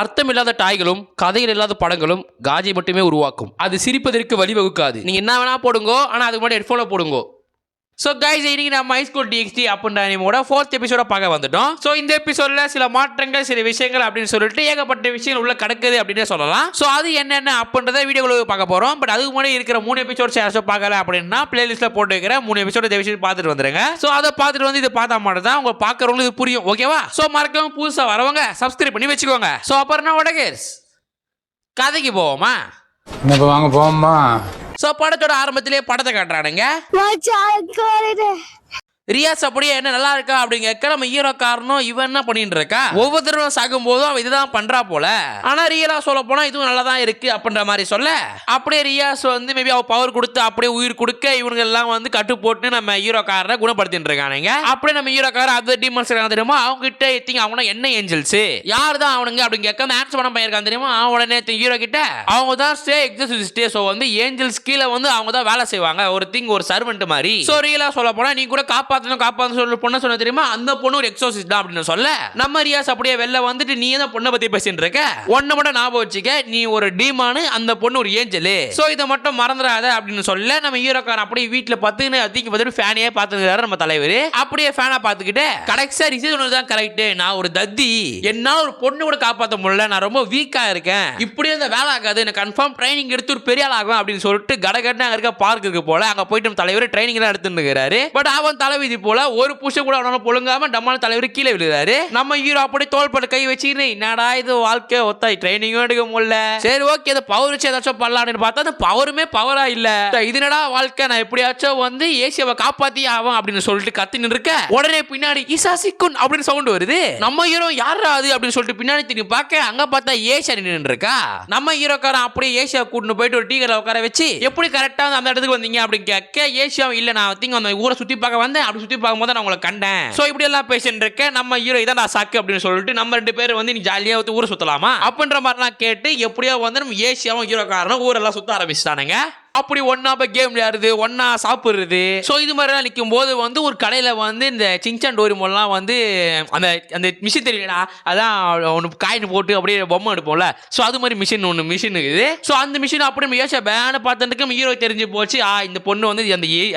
அர்த்தமில்லாத டாய்களும் கதைகள் இல்லாத படங்களும் காஜை மட்டுமே உருவாக்கும். அது சிரிப்பதற்கு வழிவகுக்காது. நீங்க என்ன வேணா போடுங்கோ, ஆனா அதுக்கு முன்னாடி ஹெட்ஃபோனை போடுங்கோ. ஸோ கைஸ், இன்னைக்கு நம்ம ஹைஸ்கூல் டிஎக்ஸ்டி அப்படின்ற அனிமோட 4th எபிசோட பார்க்க வந்துட்டோம். ஸோ இந்த எபிசோட்ல சில மாற்றங்கள், சில விஷயங்கள் அப்படின்னு சொல்லிட்டு ஏகப்பட்ட விஷயங்கள் உள்ள கிடக்குது அப்படின்னு சொல்லலாம். ஸோ அது என்னென்ன அப்படின்றத வீடியோக்குள்ள பார்க்க போறோம். பட் அதுக்கு முன்னாடி இருக்கிற 3 எபிசோட்ஸ் யாராச்சும் பார்க்கல அப்படின்னா பிளேலிஸ்ட்ல போட்டு வைக்கிற 3 எபிசோட விஷயம் பார்த்துட்டு வந்துருங்க. ஸோ அதை பார்த்துட்டு வந்து இதை பார்த்தா மட்டும் தான் உங்களுக்கு பார்க்கறவங்களுக்கு இது புரியும். ஓகேவா? ஸோ மறக்காம புதுசாக வரவங்க சப்ஸ்கிரைப் பண்ணி வச்சுக்கோங்க. ஸோ அப்புறம் உடகேஸ் கதைக்கு போவோமா? வாங்க போவோமா? சோ படத்தோட ஆரம்பத்திலேயே படத்தை காட்டுறானுங்க. ரியாஸ் அப்படியே என்ன நல்லா இருக்கா அப்படின்னு கேட்க, நம்ம ஹீரோ காரணம் இவன் என்ன பண்ணிட்டு இருக்கா, ஒவ்வொரு தடவை சாகும் போதும் அவன் இதுதான் பண்றா போல. ஆனா ரியலா சொல்ல போனா இதுவும் நல்லா தான் இருக்கு அப்படின்ற மாதிரி சொல்ல, அப்படியே ரியாஸ் வந்து மேபி அவ பவர் கொடுத்து அப்படியே உயிர் கொடுக்க இவங்க எல்லாம் வந்து கட்டு போட்டு நம்ம ஹீரோ காரரை குணப்படுத்திட்டு இருக்கானுங்க. அப்படியே நம்ம ஹீரோ கார அந்த டீமன்ஸ் தெரியுமா, அவங்க கிட்ட எத்திங்க அவங்க என்ன ஏஞ்சல்ஸ் யார் தான் அவனுங்க அப்படின்னு கேட்க, ஆன்சர் பண்ண பையன் தெரியுமா, அவன் உடனே ஹீரோ கிட்ட அவங்க தான் ஸ்டே எக்ஸிஸ்டே. சோ வந்து ஏஞ்சல்ஸ் கீழே வந்து அவங்க தான் வேலை செய்வாங்க, ஒரு சர்வெண்ட் மாதிரி. சோ ரியலா சொல்ல போனா நீ கூட காப்பாத்தணும் சொல்லி பொண்ணு சொன்ன தெரியுமா, அந்த பொண்ணு ஒரு எக்ஸோசிஸ்ட் தான் அப்படின்னு சொல்ல, நம்ம ரியாஸ் அப்படியே வெளில வந்துட்டு நீ தான் பொண்ணை பத்தி பேசிட்டு இருக்க, ஒன்ன மட்டும் ஞாபகம் வச்சுக்க, நீ ஒரு டீமானு, அந்த பொண்ணு ஒரு ஏஞ்சல். சோ இதை மட்டும் மறந்துடாத அப்படின்னு சொல்ல, நம்ம ஹீரோக்காரன் அப்படியே வீட்டுல பத்துன்னு அதிகம் பார்த்துட்டு ஃபேனையே பார்த்துக்கிறாரு நம்ம தலைவர். அப்படியே ஃபேனை பார்த்துக்கிட்டு கரெக்டா ரிசீவ் தான் கரெக்ட், நான் ஒரு தத்தி, என்னால ஒரு பொண்ணு கூட காப்பாற்ற முடியல, நான் ரொம்ப வீக்கா இருக்கேன், இப்படியே இந்த வேலை ஆகாது, எனக்கு கன்ஃபார்ம் ட்ரைனிங் எடுத்து ஒரு பெரிய ஆள் ஆகும் அப்படின்னு சொல்லிட்டு கடகட்டு அங்க இருக்க பார்க்குக்கு போல அங்க போயிட்டு நம்ம தலைவர் ட்ரைனிங் எல்லாம் எடுத்துட்டு இருக்கிறாரு. பட் அவன் தலைவிதி போல ஒரு புஷ கூட அவனால பொழுங்காம டம்மான தலைவர் கீழே விழுறாரு. நம்ம ஹீரோ அப்படியே தோள்பட்ட கை வச்சுக்கிட்டு என்னடா இது வாழ்க்கை, ஒத்தாய் ட்ரைனிங்கும் எடுக்க முடியல, சரி ஓகே இந்த பவர் வச்சு ஏதாச்சும் பண்ணலாம்னு பார்த்தா அந்த பவருமே பவரா இல்ல, இது என்னடா வாழ்க்கை, நான் எப்படியாச்சும் வந்து ஏசியாவை காப்பாத்தி ஆகும் அப்படின்னு சொல்லிட்டு கத்தின்னு இருக்க, உடனே பின்னாடி இசாசிக்குன் அப்படின்னு சவுண்ட் வருது. நம்ம ஹீரோ யாரா அது அப்படின்னு சொல்லிட்டு பின்னாடி திரும்பி பார்க்க, அங்க பார்த்தா ஏசியா நின்று இருக்கா. நம்ம ஹீரோக்காரன் அப்படியே ஏசியா கூட்டிட்டு போயிட்டு ஒரு டீக்கரை உட்கார வச்சு எப்படி கரெக்டா அந்த இடத்துக்கு வந்தீங்க அப்படின்னு கேட்க, ஏசியா இல்ல நான் திங்க அந்த ஊரை சுத்தி பார்க்க வந்தேன், அப்படி சுத்தி பார்க்கும்போது நான் உங்களை கண்டேன், சோ இப்படி எல்லாம் பேசிட்டு இருக்க, நம்ம ஹீரோ இதான் நான் சாக்கு அப்படின்னு சொல்லிட்டு நம்ம 2 பேரும் வந்து நீ ஜாலியா ஊரை சுத்தலாமா அப்படின்ற மாதிரிலாம் கேட்டு எப்படியோ வந்து நம்ம ஏசியாவும் ஹீரோ காரணம் ஊரெல்லாம் சுத்த ஆரம்பிச்சிட்டானுங்க. அப்படி ஒன்னா போய் கேம் விளையாடுறது, ஒன்னா சாப்பிடுறது. ஸோ இது மாதிரிலாம் நிற்கும் போது வந்து ஒரு கடையில் வந்து இந்த சிங்சான் டோரிமோன்லாம் வந்து அந்த அந்த மிஷின் தெரியலடா, அதான் ஒன்று காயின் போட்டு அப்படியே பொம்மை எடுப்போம்ல, ஸோ அது மாதிரி மிஷின் இருக்குது. ஸோ அந்த மிஷின் அப்படி நம்ம ஏசியா பேனை பார்த்துட்டு ஹீரோ தெரிஞ்சு போச்சு, இந்த பொண்ணு வந்து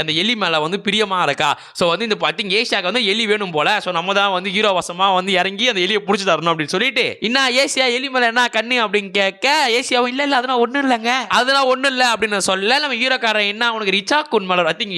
அந்த எலி மேலே வந்து பிரியமாக இருக்கா. ஸோ வந்து இந்த பார்த்திங்க ஏசியாவுக்கு வந்து எலி வேணும் போல, ஸோ நம்ம தான் வந்து ஹீரோ வசமாக வந்து இறங்கி அந்த எலியை பிடிச்சி தரணும் அப்படின்னு சொல்லிட்டு, இன்னும் ஏசியா எலி மேலே என்ன கண்ணு அப்படின்னு கேட்க, ஏசியாவும் இல்லை இல்லை அதெல்லாம் ஒன்றும் இல்லைங்க, அதெல்லாம் ஒன்றும் இல்லை அப்படின்னு சொல்ல, நம்ம ஹீரோக்காரன் என்ன அவனுக்கு ரிச்சாக்குன் மலர், ஐ திங்க்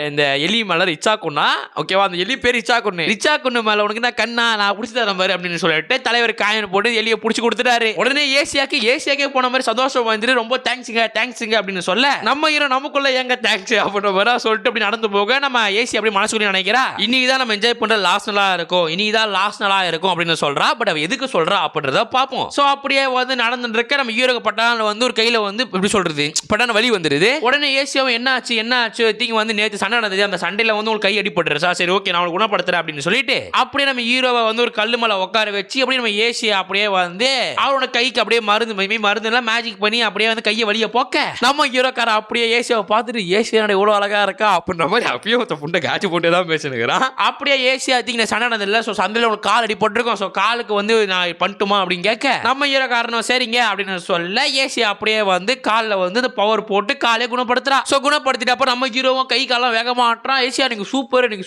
இந்த எலி மலர் ரிச்சாக்குன்னா ஓகேவா, அந்த எலி பேர் ரிச்சாக்குன்னு மேல உனக்கு என்ன கண்ணா நான் பிடிச்சி தர மாதிரி அப்படின்னு சொல்லிட்டு தலைவர் காயின் போட்டு எலியை பிடிச்சி கொடுத்துட்டாரு. உடனே ஏசியாக்கே போன மாதிரி சந்தோஷம் வந்துட்டு ரொம்ப தேங்க்ஸுங்க அப்படின்னு சொல்ல, நம்ம ஹீரோ நமக்குள்ள எங்க தேங்க்ஸ் அப்படின்ற மாதிரி சொல்லிட்டு அப்படி நடந்து போக, நம்ம ஏசி அப்படி மனசுக்குள்ளே நினைக்கிறா இன்னைக்கு தான் நம்ம என்ஜாய் பண்ற லாஸ்ட் நாளா இருக்கும், இன்னைக்கு தான் லாஸ்ட் நாளா இருக்கும் அப்படின்னு சொல்றா. பட் அவ எதுக்கு சொல்றா அப்படின்றத பார்ப்போம். சோ அப்படியே வந்து நடந்துட்டு இருக்க, நம்ம ஹீரோக்கு பட்டான வந்து ஒரு கையில வந்து எப்படி சொல்றது பட்டான வலி வந்துருது. உடனே ஏசியாவும் என்ன ஆச்சு திங்க வந்து நேத்து சண்டை நடந்தது, அந்த சண்டையில வந்து உங்களுக்கு கை அடிபட்டுருச்சா, சரி ஓகே நான் குணப்படுத்துறேன் அப்படின்னு சொல்லிட்டு அப்படியே நம்ம ஹீரோவை வந்து ஒரு கல்லு மேல உட்கார வச்சு அப்படியே நம்ம ஏசியா அப்படியே வந்து அவரோட கைக்கு அப்படியே மருந்து எல்லாம் மேஜிக் பண்ணி அப்படியே வந்து கையை வலிய போக்க, நம்ம ஹீரோக்கார அப்படியே ஏசியாவை பார்த்துட்டு ஏசியா இவ்வளவு அழகா இருக்கா அப்படின்ற மாதிரி அப்படியே ஒரு புண்டை காய்ச்சி போட்டு தான் பேசுகிறான். அப்படியே ஏசியா திங்க சண்டை நடந்ததில்ல, ஸோ சண்டையில உங்களுக்கு கால் அடிபட்டிருக்கும், ஸோ காலுக்கு வந்து நான் பண்ணட்டுமா அப்படின்னு கேட்க, நம்ம ஹீரோ காரணம் சரிங்க அப்படின்னு சொல்ல, ஏசியா அப்படியே வந்து காலில் வந்து இந்த பவர் போட்டு காலே குணப்படுத்துறா. சோ குணப்படுத்திட்டு அப்புறம் நம்ம ஹீரோவும் கை காலம் வேகமா ஆட்டுறான், ஏசியா நீங்க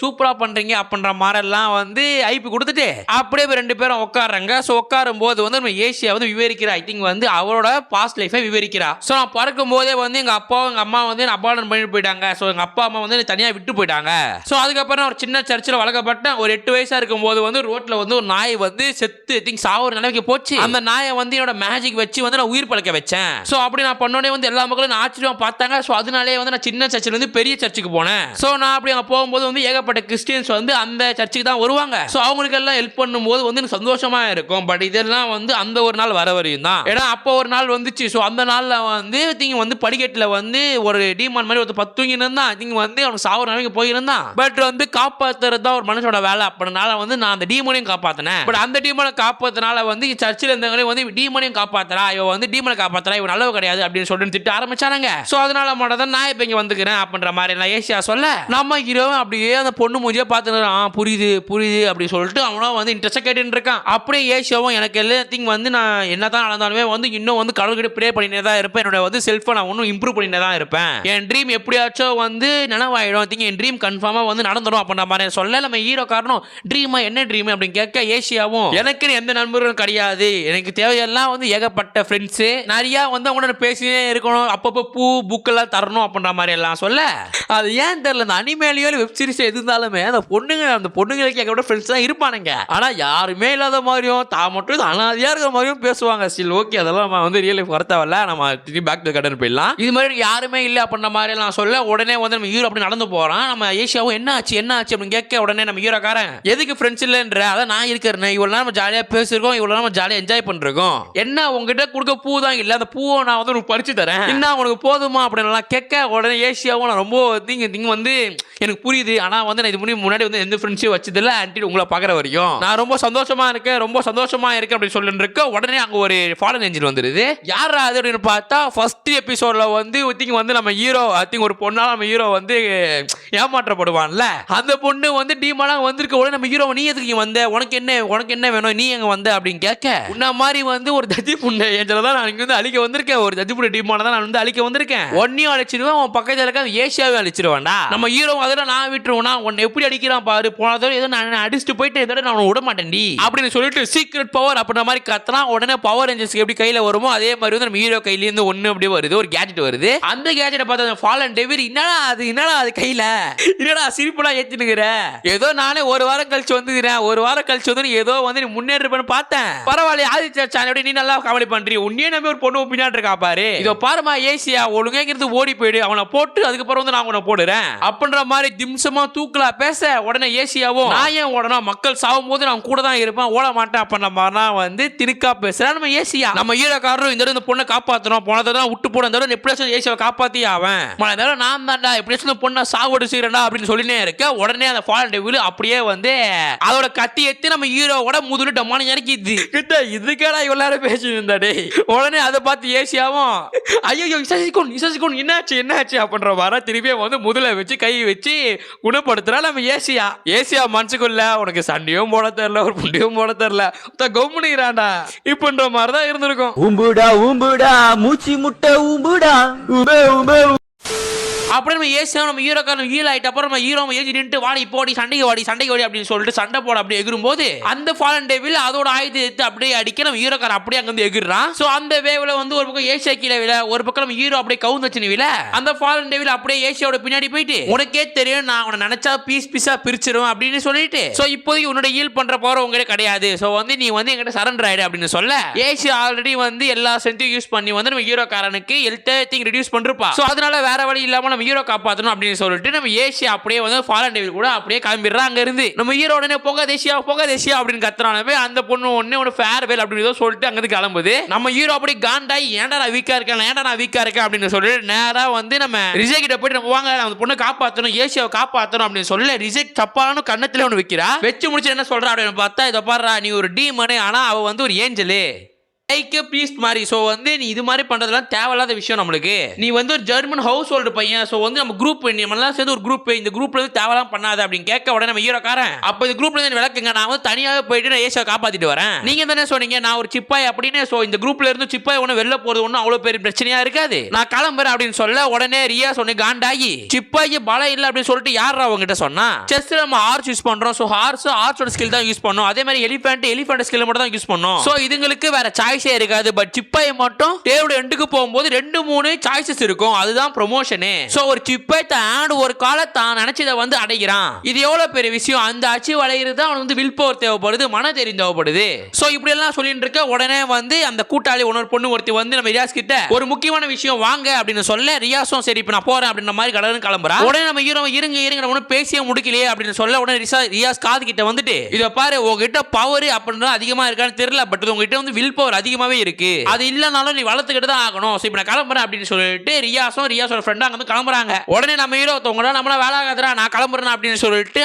சூப்பரா பண்றீங்க அப்படின்ற மாதிரி எல்லாம் வந்து ஐபி கொடுத்துட்டு அப்படியே 2 பேரும் உட்காடுறாங்க. சோ உட்காரும் போது வந்து நம்ம ஏசியா வந்து விவரிக்கிறா, ஐ திங்க் வந்து அவரோட பாஸ்ட் லைஃபை விவரிக்கிறா. சோ நான் பறக்கும் போதே வந்து எங்க அப்பாவும் எங்க அம்மா வந்து அபார்டன் பண்ணிட்டு போயிட்டாங்க, சோ எங்க அப்பா அம்மா வந்து தனியா விட்டு போயிட்டாங்க. சோ அதுக்கப்புறம் ஒரு சின்ன சர்ச்சில் வளர்க்கப்பட்டேன், ஒரு 8 வயசா இருக்கும் போது வந்து ரோட்ல வந்து ஒரு நாய் வந்து செத்து திங்க் சாவுற நிலைமைக்கு போச்சு, அந்த நாயை வந்து என்னோட மேஜிக் வச்சு வந்து நான் உயிர் பழக்க வச்சேன். சோ அப்படி நான் பண்ணோடனே வந்து எல்லா மக்களும் ஆச்சரியம் பார்த்தாங்க. சோ அதனாலே வந்து நான் சின்ன சர்ச்சில் இருந்து பெரிய சர்ச்சுக்கு போனேன். சோ நான் அப்படி அங்க போகும்போது வந்து ஏகப்பட்ட கிறிஸ்டியன்ஸ் வந்து அந்த சர்ச்சுக்கு தான் வருவாங்க. சோ அவங்களுக்கு எல்லாம் ஹெல்ப் பண்ணும்போது வந்து எனக்கு சந்தோஷமா இருக்கும். பட் இதெல்லாம் வந்து அந்த ஒரு நாள் வர வரையும் தான், ஏன்னா அப்போ ஒரு நாள் வந்துச்சு. சோ அந்த நாள்ல வந்து திங்க வந்து படிக்கட்டுல வந்து ஒரு டீமான் மாதிரி ஒரு 10 இருந்தான், திங்க வந்து அவனுக்கு சாவர நிலைமைக்கு போயிருந்தான். பட் வந்து காப்பாத்துறது தான் ஒரு மனுஷனோட வேலை அப்படினால வந்து நான் அந்த டீமனையும் காப்பாத்தினேன். பட் அந்த டீமனை காப்பாத்தினால வந்து சர்ச்சில் இருந்தவங்களே வந்து டீமனையும் காப்பாத்துறா, இவன் வந்து டீமனை காப்பாத்துறா, இவன் நல்லவ கிடையாது அப்படின்னு சொல்லிட்டு திட்ட ஆரம்பிச்சானுங்க. சோ சோ அதனால மட்டும் தான் நான் இப்ப இங்க வந்துக்கிறேன் அப்படின்ற மாதிரி நான் ஏசியா சொல்ல நம்ம ஹீரோ அப்படியே அந்த பொண்ணு மூஞ்சியே பார்த்துக்கிறான். புரியுது புரியுது அப்படி சொல்லிட்டு அவனும் வந்து இன்ட்ரெஸ்ட் கேட்டுட்டு இருக்கான். அப்படியே ஏசியாவும் எனக்கு எல்லாத்தையும் வந்து நான் என்னதான் நடந்தாலுமே வந்து இன்னும் வந்து கடவுள்கிட்ட ப்ரே பண்ணினே தான் இருப்பேன். என்னோட வந்து செல்ஃபை நான் இன்னும் இம்ப்ரூவ் பண்ணினே தான் இருப்பேன். என் ட்ரீம் எப்படியாச்சும் வந்து நனவாயிடும். திங்க் என் ட்ரீம் கன்ஃபார்மா வந்து நடந்துடும் அப்படின்ற மாதிரி சொல்ல நம்ம ஹீரோ காரணம் ட்ரீமா என்ன ட்ரீம் அப்படின்னு கேட்க ஏசியாவும் எனக்கு எந்த நண்பர்களும் கிடையாது. எனக்கு தேவையெல்லாம் வந்து ஏகப்பட்ட ஃப்ரெண்ட்ஸ் நிறைய வந்து அவங்க பேசினே இருக்கணும். அப்பப்போ பூ புக்கெல்லாம் தரணும் அப்படின்ற மாதிரி எல்லாம் சொல்ல அது ஏன் தெரியல. அந்த அனிமேலியோ வெப் சீரிஸ் எது இருந்தாலுமே அந்த பொண்ணுங்களுக்கு ஏகப்பட்ட ஃப்ரெண்ட்ஸ் தான் இருப்பானுங்க. ஆனா யாருமே இல்லாத மாதிரியும் தான் மட்டும் அனாதையா இருக்கிற மாதிரியும் பேசுவாங்க. ஸ்டில் ஓகே அதெல்லாம் நம்ம வந்து ரியல் லைஃப் வரத்தவல்ல. நம்ம பேக் டு கடன் போயிடலாம். இது மாதிரி யாருமே இல்லை அப்படின்ற மாதிரி எல்லாம் சொல்ல உடனே வந்து நம்ம ஹீரோ அப்படி நடந்து போறான். நம்ம ஏசியாவும் என்ன ஆச்சு அப்படின்னு கேட்க உடனே நம்ம ஹீரோக்காரன் எதுக்கு ஃப்ரெண்ட்ஸ் இல்லைன்ற அதான் நான் இருக்கிறேன். இவ்வளவு நேரம் நம்ம ஜாலியா பேசிருக்கோம். இவ்வளவு நேரம் நம்ம ஜாலியா என்ஜாய் பண்றோம். என்ன உங்ககிட்ட கொடுக்க பூ தான் இல்ல அந்த பூவை நான் வந்து உனக்கு பறிச்சு தரேன். என்ன உனக்கு போதுமா அப்படின்னு கேட்க உடனே ஏசியாவும் நான் ரொம்ப நீங்க வந்து எனக்கு புரியுது. ஆனா வந்து நான் இது முன்னாடி வந்து எந்த ஃப்ரெண்ட்ஸையும் வச்சதில்ல ஆன்டி உங்களை பாக்குற வரைக்கும் நான் ரொம்ப சந்தோஷமா இருக்கேன் அப்படின்னு சொல்லிட்டு இருக்க உடனே அங்க ஒரு ஃபாலன் என்ஜின் வந்துருது. யாரா அது அப்படின்னு பார்த்தா ஃபர்ஸ்ட் எபிசோட்ல வந்து வந்து நம்ம ஹீரோ ஒரு பொண்ணால நம்ம ஹீரோ வந்து ஏமாற்றப்படுவான்ல அந்த பொண்ணு வந்து டீமாலாம் வந்திருக்க உடனே நம்ம ஹீரோ நீ எதுக்கு வந்த உனக்கு என்ன வேணும் நீ எங்க வந்த அப்படின்னு கேட்க உன்ன மாதிரி வந்து ஒரு ஜட்ஜி புண்ணு ஏஞ்சல தான் நான் இங்க வந்து அழிக்க வந்திருக்கேன். ஒரு ஜட்ஜி புண்ணு டீமான தான் நான் வந்து அழிக்க வந்திருக்கேன். ஒன்னையும் அழிச்சிடுவேன் உன் பக்கத்துல இருக்க ஏசியாவே அழிச்சிருவான்டா. நம்ம ஹீரோ அதெல்லாம் நான் விட்டுருவோம்னா உன்னை எப்படி அடிக்கிறான் பாரு. போனதோட ஏதோ நான் அடிச்சுட்டு போயிட்டு இதோட நான் விட மாட்டேன்டி அப்படின்னு சொல்லிட்டு சீக்ரெட் பவர் அப்படின்ற மாதிரி கத்துனா உடனே பவர் ரேஞ்சர்ஸ் எப்படி கையில வருமோ அதே மாதிரி வந்து நம்ம ஹீரோ கையில இருந்து ஒண்ணு அப்படியே வருது. ஒரு கேஜெட் வருது. அந்த கேஜெட்டை பார்த்து ஃபாலன் டெவில் என்னடா அது கையில என்னடா சிரிப்புலாம் ஏத்தினுங்கிற ஏதோ நானே ஒரு வாரம் கழிச்சு வந்துக்கிறேன். ஒரு வாரம் கழிச்சு வந்து ஏதோ வந்து நீ முன்னேறிப்பேன்னு பார்த்தேன். பரவாயில்ல ஆதித்யா நீ நல்லா காமெடி பண்றீ. உன்னே நம்பி ஒரு பொண்ணு பின்னாடி இருக்கா பாரு. இதோ பாருமா ஏசியா ஒழுங்காங்கிறது ஓடி போயிடு அவனை போட்டு அதுக்கப்புறம் வந்து நான் உன்னை போடுறேன் அப்படின்ற மாதிரி திம்சமா தூக்கலா பேச உடனே ஏசியாவும் நான் ஏன் ஓடணும் மக்கள் சாகும் போது நான் கூட தான் இருப்பேன் ஓட மாட்டேன் அப்படின்ற மாதிரினா வந்து திணிக்கா பேசுறேன் நம்ம ஏசியா. நம்ம ஹீரோக்காரரும் இந்த பொண்ணை காப்பாற்றணும் போனதான் விட்டு போன எப்படியாச்சும் ஏசியாவை காப்பாத்தி ஆவன் நான் தான்டா எப்படியாச்சும் பொண்ணை சாவோடு செய்யறா அப்படின்னு சொல்லினே இருக்க உடனே அந்த ஃபாலன் டெவில் அப்படியே வந்து அதோட கத்தி எடுத்து நம்ம ஹீரோவோட முதல்ல டம்மான இறக்கிது. இதுக்கேடா இவ்வளவு பேசிட்டு இருந்தாடே. உடனே அதை பார்த்து ஏசியாவும் ஐயோ இசசிக்கோன் என்னாச்சு அப்படின்ற மாதிரி திருப்பி வந்து முதல வச்சு கை வச்சு குணப்படுத்துறா நம்ம ஏசியா மனசுக்குள்ள உனக்கு சண்டையும் போட தெரியல ஒரு புண்டையும் போட தெரியல கம்முனிக்கிறான்டா இப்பன்ற மாதிரிதான் இருந்திருக்கும். ஊம்புடா மூச்சு முட்டை ஊம்புடா அப்புறம் நம்ம ஏசியா நம்ம ஹீரோக்காரன் ஹீல் ஆயிட்ட அப்புறம் நம்ம ஹீரோ ஏஜி நின்று வாடி போடி சண்டைக்கு வாடி அப்படின்னு சொல்லிட்டு சண்டை போட அப்படியே எகிரும் போது அந்த ஃபாலன் டெவில் அதோட ஆயுதத்தை எடுத்து அப்படியே அடிக்க நம்ம ஹீரோக்காரன் அப்படியே அங்க வந்து எகிர்றான். சோ அந்த வேவ்ல வந்து ஒரு பக்கம் ஏசியா கீழே விழ ஒரு பக்கம் நம்ம ஹீரோ அப்படியே கவுந்தச்சு விழ அந்த ஃபாலன் டெவில் அப்படியே ஏசியாவோட பின்னாடி போயிட்டு உனக்கே தெரியும் நான் உன்னை நினைச்சா பீஸா பிரிச்சிருவேன் அப்படின்னு சொல்லிட்டு சோ இப்போதைக்கு உன்னோட ஹீல் பண்ற போற உங்ககிட்ட கிடையாது. சோ வந்து நீ வந்து எங்கிட்ட சரண்டர் ஆயிடு அப்படின்னு சொல்ல ஏசியா ஆல்ரெடி வந்து எல்லா ஸ்ட்ரென்த்தையும் யூஸ் பண்ணி வந்து நம்ம ஹீரோக்காரனுக்கு எல்லாத்தையும் ரெடியூஸ் பண்ணிருப்பா. சோ அதனால வேற வழி இல்லாம நம்ம ஹீரோ காப்பாற்றணும் அப்படின்னு சொல்லிட்டு நம்ம ஏசியா அப்படியே வந்து ஃபாலன் டெவில் கூட அப்படியே கிளம்பிடுறான் அங்க இருந்து. நம்ம ஹீரோ உடனே போகாதேசியா அப்படின்னு கத்துறானவே அந்த பொண்ணு ஒன்னு ஃபேர்வெல் அப்படின்னு சொல்லிட்டு அங்கிருந்து கிளம்புது. நம்ம ஹீரோ அப்படியே காண்டாய் ஏன்டா நான் வீக்கா இருக்கேன் அப்படின்னு சொல்லிட்டு நேரா வந்து நம்ம ரிஜெக்ட் கிட்ட போயிட்டு நம்ம வாங்க அந்த பொண்ணை காப்பாற்றணும் ஏசியாவை காப்பாற்றணும் அப்படின்னு சொல்ல ரிஜெக்ட் தப்பான கண்ணத்துல ஒன்று வைக்கிறா. வச்சு முடிச்சு என்ன சொல்றா அப்படின்னு பார்த்தா இதை பாடுறா நீ ஒரு டீமனு ஆனா அவ வந்து ஒரு ஏஞ்சலு லைக் பீஸ்ட் மாதிரி. சோ வந்து நீ இது மாதிரி பண்றதெல்லாம் தேவையில்லாத விஷயம் நம்மளுக்கு. நீ வந்து ஒரு ஜெர்மன் ஹவுஸ் ஹோல்டு பையன். சோ வந்து நம்ம குரூப் நம்மளாம் சேர்ந்து ஒரு குரூப் இந்த குரூப்ல இருந்து தேவையெல்லாம் பண்ணாத அப்படின்னு கேட்க உடனே நம்ம ஹீரோக்காரன் அப்ப இந்த குரூப்ல இருந்து விளக்குங்க நான் வந்து தனியாக போயிட்டு நான் ஏசியாவை காப்பாத்திட்டு வரேன். நீங்க தானே சொன்னீங்க நான் ஒரு சிப்பாய் அப்படின்னு. சோ இந்த குரூப்ல இருந்து சிப்பாய் ஒண்ணு வெளில போறது ஒன்னும் அவ்வளவு பெரிய பிரச்சனையா இருக்காது நான் கிளம்புறேன் அப்படின்னு சொல்ல உடனே ரியா சொன்ன காண்டாகி சிப்பாய்க்கு பலம் இல்லை அப்படின்னு சொல்லிட்டு யாரா அவங்க கிட்ட சொன்னா செஸ்ல நம்ம ஆர்ச் யூஸ் பண்றோம். சோ ஆர்ச்சோட ஸ்கில் தான் யூஸ் பண்ணோம். அதே மாதிரி எலிஃபென்ட் ஸ்கில் மட்டும் தான் யூஸ் பண்ணோம். சோ இதுங்களுக்கு வேற சாய்ஸே இருக்காது. பட் சிப்பாய் மட்டும் டேவோட எண்டுக்கு போகும்போது 2-3 சாய்ஸஸ் இருக்கும். அதுதான் ப்ரமோஷனே. சோ ஒரு சிப்பாய் தான் ஒரு கால தான் நினைச்சதை வந்து அடைகிறான். இது எவ்வளவு பெரிய விஷயம். அந்த அச்சீவ் அடையிறது அவனுக்கு வந்து வில் பவர் தேவைப்படுது மன தைரியம் தேவைப்படுது. சோ இப்படி எல்லாம் சொல்லிட்டு இருக்க உடனே வந்து அந்த கூட்டாளி ஒரு பொண்ணு ஒருத்தி வந்து நம்ம ரியாஸ் கிட்ட ஒரு முக்கியமான விஷயம் வாங்க அப்படின்னு சொல்ல ரியாஸும் சரி இப்ப நான் போறேன் அப்படின்ற மாதிரி கடன்னு கிளம்புறா. உடனே நம்ம ஹீரோ இருங்க ஒன்னும் பேசியே முடிக்கலையே அப்படின்னு சொல்ல உடனே ரியாஸ் காது கிட்ட வந்துட்டு இதை பாரு உங்ககிட்ட பவர் அப்படின்றது அதிகமா இருக்கான்னு தெரியல பட் உங்ககிட்ட வந்து வில் பவர் அதிகமாவே இருக்கு, அது இல்லனாலும் நீ வளர்த்துக்கிட்டு தான் ஆகணும், சோ இப்ப நான் கிளம்புறேன் அப்படின்னு சொல்லிட்டு ரியாஸோட ஃப்ரெண்ட் அங்க வந்து கிளம்புறாங்க. உடனே நம்ம ஹீரோ தவங்க நம்மள வேலை ஆகாதடா நான் கிளம்புறேன் அப்படின்னு சொல்லிட்டு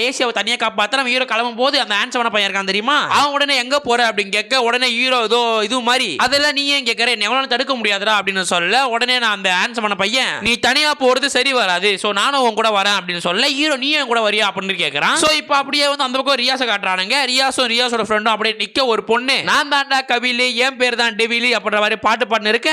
ஏசியாவை தனியா காப்பாத்த நம்ம ஹீரோ கிளம்பும் போது அந்த ஹேண்ட்ஸமான பையன் இருக்கான் தெரியுமா, அவன் உடனே எங்க போற அப்படின்னு கேட்க உடனே ஹீரோ ஏதோ இது மாதிரி அதெல்லாம் நீ ஏன் கேட்கற, எவ்வளவு தடுக்க முடியாதுடா அப்படின்னு சொல்ல உடனே நான் அந்த ஹேண்ட்ஸமான பையன் நீ தனியா போறது சரி வராது, சோ நானும் உன் கூட வரேன் அப்படின்னு சொல்ல ஹீரோ நீ என் கூட வரியா அப்படின்னு கேட்கறான். சோ இப்போ அப்படியே வந்து அந்த பக்கம் ரியாஸை காட்டுறானுங்க. ரியாஸோட ஃப்ரெண்டும் அப்படியே நிக்க ஒரு பொண்ணு நான் தான்டா கபிலி என் பேர் தான் டெவிலி அப்படின்ற மாதிரி பாட்டு பாட்டு இருக்க.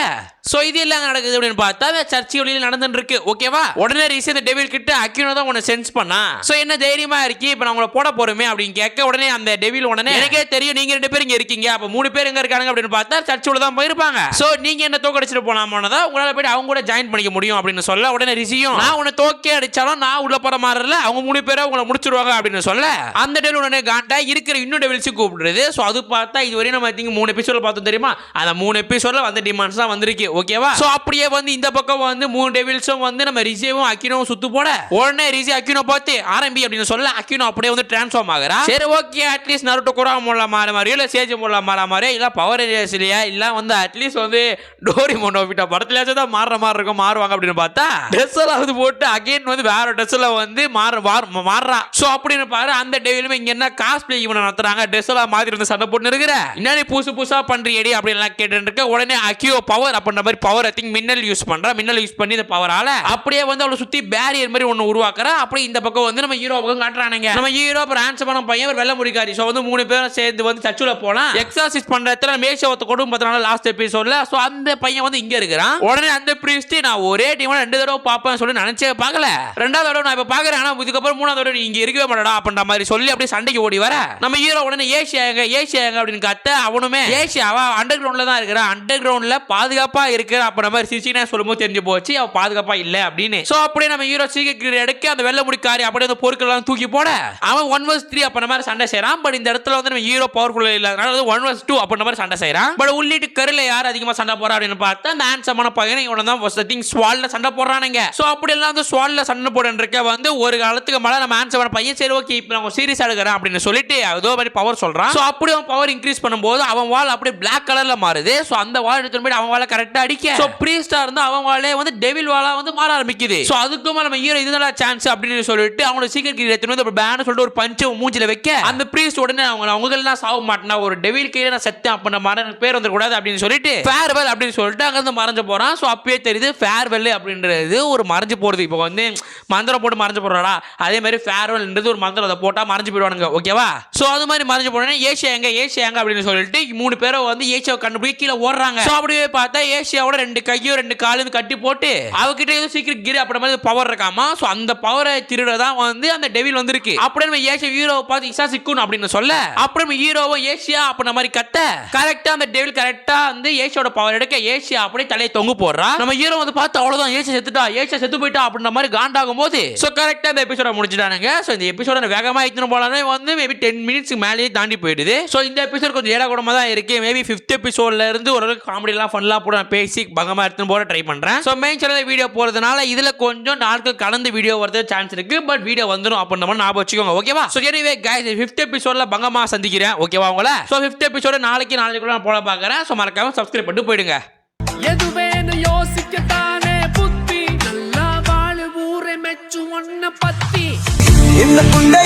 சோ இது எல்லாம் நடக்குது அப்படின்னு பார்த்தா சர்ச்சை வழியில் நடந்துட்டு இருக்கு. ஓகேவா, உடனே ரிஷி அந்த டெவில் கிட்ட அக்யூனோ தான் உன்னை சென்ஸ் பண்ணா, சோ என்ன தைரியமா இருக்கு இப்ப நான் உங்களை போட போறோமே அப்படின்னு கேட்க உடனே அந்த டெவில் உடனே எனக்கே தெரியும் நீங்க 2 பேர் இங்க இருக்கீங்க, அப்ப 3 பேர் எங்க இருக்காங்க அப்படின்னு பார்த்தா சர்ச்சுல தான் போயிருப்பாங்க, சோ நீங்க என்ன தோக்கடிச்சிட்டு போலாமானதா உங்களால போய் அவங்க கூட ஜாயின் பண்ணிக்க முடியும் அப்படின்னு சொல்ல உடனே ரிஷியும் நான் உன்னை தோக்கே அடிச்சாலும் நான் உள்ள போற மாதிரி இல்ல, அவங்க 3 பேரை உங்களை முடிச்சிருவாங்க அப்படின்னு சொல்ல அந்த டெவில் உடனே காண்டா இருக்கிற இன்னும் டெவில்ஸ் கூப்பிடுறது. சோ அது பார்த்தா இதுவரையும் நம்ம 3 எபிசோட்ல பார்த்தோம் தெரியுமா, அந்த 3 எபிசோட்ல வந்து டிமாண்ட்ஸ் தான் வந்திருக்கு. ஓகேவா, சோ அப்படியே வந்து இந்த பக்கம் வந்து 3 டெவில்ஸும் வந்து நம்ம ரிஷியும் அக்யூனோவும் சுத்து போட உடனே ரிஷி அக்யூனோ பார்த்து ஆரம்பி அப்படின்னு சொல்ல அக்யூனோ அப்படியே வந்து டிரான்ஸ்ஃபார்ம் ஆகுறா. சரி ஓகே, அட்லீஸ்ட் நருட்டோ குராமோல மாற மாதிரியோ இல்ல சேஜ் மூல மாற மாதிரியோ இல்ல பவர் ரேஞ்சர்ஸ் இல்லையா இல்ல வந்து அட்லீஸ்ட் வந்து டோரிமோன் நோபிட்டா படத்துலயாச்சும் தான் மாறுற மாதிரி இருக்கும், மாறுவாங்க அப்படின்னு பார்த்தா ட்ரெஸ் எல்லாம் வந்து போட்டு அகைன் வந்து வேற ட்ரெஸ்ல வந்து மாறுறா. சோ அப்படின்னு பாரு அந்த டெவிலுமே இங்க என்ன காஸ்பிளே இவனை நடத்துறாங்க, ட்ரெஸ் எல்லாம் மாதிரி வந்து சண்டை போட்டு இருக்கிற என்ன புதுசா பண்றியடி அப்படின்னு கேட்டு இருக்க உடனே அக்யூ பவர் அப்படின்ற மாதிரி பவர் ஐ திங்க் மின்னல் யூஸ் பண்றா. மின்னல் யூஸ் பண்ணி இந்த பவரால அப்படியே வந்து அவளை சுத்தி பேரியர் மாதிரி ஒன்னு உருவாக்குறா. அப்படியே இந்த பக்கம் வந்து நம்ம ஹீரோ பக்கம் காட்டுறானுங்க. நம்ம ஹீரோ அப்புறம் ஹேண்ட்ஸமான பையன் வெள்ள முடிக்காரி. சோ வந்து 3 பேரும் சேர்ந்து வந்து சர்ச்சுல போலாம் எக்ஸாசிஸ் பண்ற இடத்துல மேஷவத்தை கொடுக்கும் பார்த்தனால லாஸ்ட் எபிசோட்ல. சோ அந்த பையன் வந்து இங்க இருக்கிறான். உடனே அந்த பிரீஸ்ட் நான் ஒரே டீம் 2 தடவை பாப்பேன்னு சொல்லி நினைச்சே பார்க்கல, 2வது தடவை நான் இப்ப பாக்குறேன், ஆனா இதுக்கப்புறம் 3வது தடவை நீ இங்க இருக்கவே மாட்டடா அப்படின்ற மாதிரி சொல்லி அப்படியே சண்டைக்கு ஓடி வர நம்ம ஹீரோ உடனே ஏசியாங்க அப்படின்னு கத்த அவனுமே ஏசியாவா அண்டர் கிரவுண்ட்ல தான் இருக்கிறான், அண்டர் கிரவுண்ட்ல பாதுகாப்பா இருக்கிற அப்படின்ற மாதிரி சிசினா சொல்லும்போது தெரிஞ்சு போச்சு அவ பாதுகாப்பா இல்ல அப்படின்னு. சோ அப்படியே நம்ம ஹீரோ சீக்கிரம் எடுக்க அந்த வெள்ள முடிக்காரி அப்படியே அந்த பொருட்கள் எல்லாம் தூக்கி போட அவன் 1vs3 அப்படின்ற மாதிரி சண்டை செய்யறான். பட் இந்த இடத்துல வந்து நம்ம ஹீரோ பவர்ஃபுல் இல்லாதனால 1vs2 அப்படின்ற மாதிரி சண்டை செய்யறான். பட் உள்ளிட்டு கருல யார் அதிகமா சண்டை போறா அப்படின்னு பார்த்தா அந்த ஹேண்ட்ஸமான பையன் இவன தான் ஃபர்ஸ்ட் திங் ஸ்வால்ல சண்டை போடுறானுங்க. சோ அப்படி எல்லாம் வந்து ஸ்வால்ல சண்டை போடுன்னு இருக்க வந்து ஒரு காலத்துக்கு மேல நம்ம ஹேண்ட்ஸமான பையன் சரி ஓகே இப்போ நான் சீரியஸ் எடுக்கிறேன் அப்படின்னு சொல்லிட்டு ஏதோ மாதிரி பவர் சொல்றான். சோ அப்படி அவன் பவர் இன்க்ரீஸ் பண்ணும்போது அவன் வால் அப்படியே Black கலர்ல மாறுது. சோ அந்த வால் எடுத்து போய் அவன் வால கரெக்ட்டா அடிக்க சோ பிரீஸ்டா இருந்தா அவன் வாலே வந்து டெவில் வாலா வந்து மாற ஆரம்பிக்குது. சோ அதுக்கு மேல நம்ம ஹீரோ இதுதான் சான்ஸ் அப்படின்னு சொல்லிட்டு அவனோட சீக்கிரம் கிரியேட் எடுத்து வந்து பேன் சொல்லிட்டு ஒரு பஞ்ச் மூஞ்சில வைக்க அந்த பிரீஸ்ட் உடனே அவங்க எல்லாம் சாவ மாட்டேனா ஒரு டெவில் கையில நான் செத்தேன் அப்படின்ற மாதிரி பேர் வந்துட கூடாது அப்படின்னு சொல்லிட்டு ஃபேர்வெல் அப்படின்னு சொல்லிட்டு அங்க இருந்து மறைஞ்சு போறான். சோ அப்பவே தெரியுது ஃபேர்வெல் அப்படின்றது ஒரு மறைஞ்சு போறது. இப்போ வந்து மந்திரம் போட்டு மறைஞ்சு போறாடா அதே மாதிரி ஃபேர்வெல்ன்றது ஒரு மந்திரம் அதை போட்டா மறைஞ்சு போயிடுவானுங்க. ஓகேவா, சோ அது மாதிரி மறைஞ்சு போனோடனே ஏசியா எங்க அப்படின்னு சொல்லிட்டு 3 பேரும் வந்து ஏசியாவை கண்டுபிடிக்க கீழே ஓடுறாங்க. சோ அப்படியே பார்த்தா ஏசியாவோட 2 கையும் 2 காலும் கட்டி போட்டு அவகிட்ட ஏதோ சீக்கிரம் கிரி அப்படி மாதிரி பவர் இருக்காமா. சோ அந்த பவரை திருடதான் வந்து அந்த டெவில் வந்திருக்கு. அப்படியே நம்ம ஏசியா ஹீரோவை பார்த்து இசா சிக்குன் அப்படின்னு சொல்ல அப்படியே நம்ம ஹீரோவை ஏசியா அப்படின்ற மாதிரி கத்த கரெக்டா அந்த டெவில் கரெக்டா வந்து ஏசியாவோட பவர் எடுக்க ஏசியா அப்படியே தலையை தொங்கு போடுறா. நம்ம ஹீரோ வந்து பார்த்து அவ்வளவுதான் ஏசியா செத்து போயிட்டா அப்படின்ற மாதிரி காண்டாகும் போது சோ கரெக்டா இந்த எபிசோட முடிச்சிட்டானுங்க. சோ இந்த எபிசோட வேகமா இத்தனை போலானே வந்து மேபி 10 மினிட்ஸ் மேலேயே தாண்டி போயிடுது. சோ இந்த எபிசோட் கொஞ்சம் ஏடாகூடமா தான் இருக்கு. மேபி 5th எபிசோட்ல இருந்து ஓரளவுக்கு காமெடி எல்லாம் ஃபன்லாம் போட பேசி பங்கமா எடுத்து போட ட்ரை பண்றேன். சோ மெயின் சேனல் வீடியோ போறதுனால இதுல கொஞ்சம் நாட்கள் கலந்து வீடியோ வரது சான்ஸ் இருக்கு. பட் வீடியோ வந்துடும் அப்படின்ற மாதிரி ஞாபகம் வச்சுக்கோங்க. ஓகேவா, சோ எனிவே गाइस 5th எபிசோட்ல பங்கமா சந்திக்கிறேன். ஓகேவா உங்கள சோ 5th எபிசோட நாளைக்கு நான் போட பார்க்கறேன். சோ மறக்காம சப்ஸ்கிரைப் பண்ணிட்டு போயிடுங்க. எதுவேன்னு யோசிக்கத்தானே புத்தி நல்லா வாழ ஊரை மெச்சு ஒன்ன பத்தி இந்த புண்டை